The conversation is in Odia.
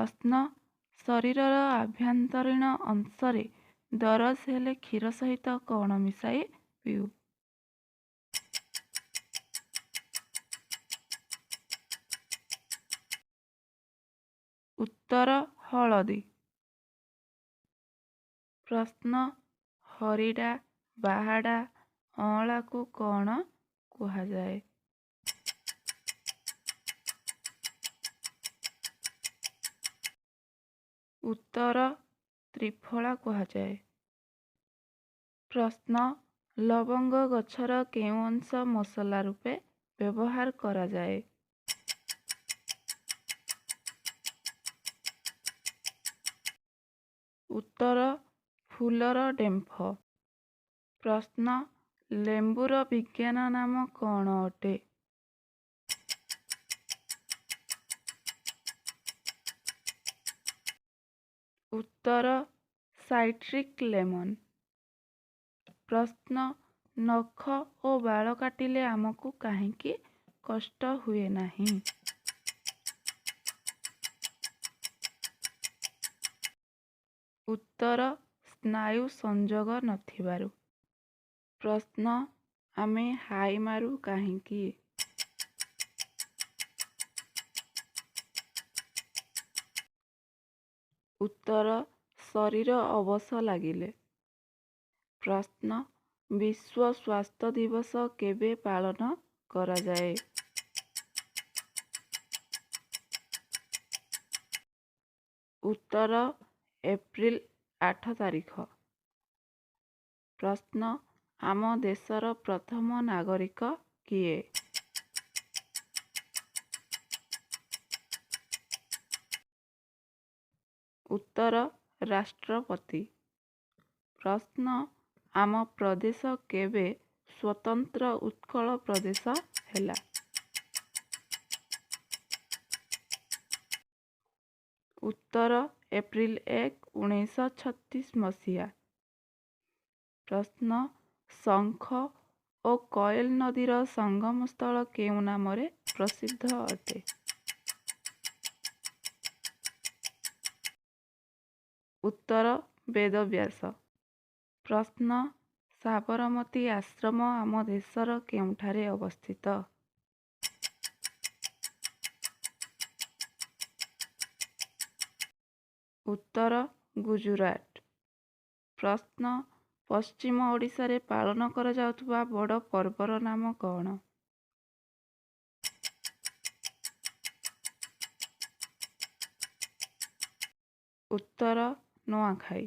ପ୍ରଶ୍ନ ଶରୀରର ଆଭ୍ୟନ୍ତରୀଣ ଅଂଶରେ ଦରଜ ହେଲେ କ୍ଷୀର ସହିତ କ'ଣ ମିଶାଇ ପିଉ? ଉତ୍ତର ହଳଦୀ। ପ୍ରଶ୍ନ ହରିଡ଼ା ବାହାଡ଼ା ଅଁଳାକୁ କ'ଣ କୁହାଯାଏ? ଉତ୍ତର ତ୍ରିଫଳା କୁହାଯାଏ। ପ୍ରଶ୍ନ ଲବଙ୍ଗ ଗଛର କେଉଁ ଅଂଶ ମସଲା ରୂପେ ବ୍ୟବହାର କରାଯାଏ? ଉତ୍ତର ଫୁଲର ଡେମ୍ଫ। ପ୍ରଶ୍ନ ଲେମ୍ବୁର ବିଜ୍ଞାନ ନାମ କ'ଣ ଅଟେ? ଉତ୍ତର ସାଇଟ୍ରିକ୍ ଲେମନ୍। ପ୍ରଶ୍ନ ନଖ ଓ ବାଳ କାଟିଲେ ଆମକୁ କାହିଁକି କଷ୍ଟ ହୁଏ ନାହିଁ? ଉତ୍ତର ସ୍ନାୟୁ ସଂଯୋଗ ନଥିବାରୁ। ପ୍ରଶ୍ନ ଆମେ ହାଇ ମାରୁ କାହିଁକି? ଉତ୍ତର ଶରୀର ଅବଶ ଲାଗିଲେ। ପ୍ରଶ୍ନ ବିଶ୍ୱ ସ୍ୱାସ୍ଥ୍ୟ ଦିବସ କେବେ ପାଳନ କରାଯାଏ? ଉତ୍ତର ଏପ୍ରିଲ 8 ତାରିଖ। ପ୍ରଶ୍ନ ଆମ ଦେଶର ପ୍ରଥମ ନାଗରିକ କିଏ? ଉତ୍ତର ରାଷ୍ଟ୍ରପତି। ପ୍ରଶ୍ନ ଆମ ପ୍ରଦେଶ କେବେ ସ୍ୱତନ୍ତ୍ର ଉତ୍କଳ ପ୍ରଦେଶ ହେଲା? ଉତ୍ତର ଏପ୍ରିଲ 1, 1936 ମସିହା। ପ୍ରଶ୍ନ ଶଙ୍ଖ ଓ କୋଏଲ ନଦୀର ସଙ୍ଗମ ସ୍ଥଳ କେଉଁ ନାମରେ ପ୍ରସିଦ୍ଧ ଅଟେ? ଉତ୍ତର ବେଦବ୍ୟାସ। ପ୍ରଶ୍ନ ସାବରମତୀ ଆଶ୍ରମ ଆମ ଦେଶର କେଉଁଠାରେ ଅବସ୍ଥିତ? ଉତ୍ତର ଗୁଜୁରାଟ। ପ୍ରଶ୍ନ ପଶ୍ଚିମ ଓଡ଼ିଶାରେ ପାଳନ କରାଯାଉଥିବା ବଡ଼ ପର୍ବର ନାମ କ'ଣ? ଉତ୍ତର ନୂଆଖାଇ।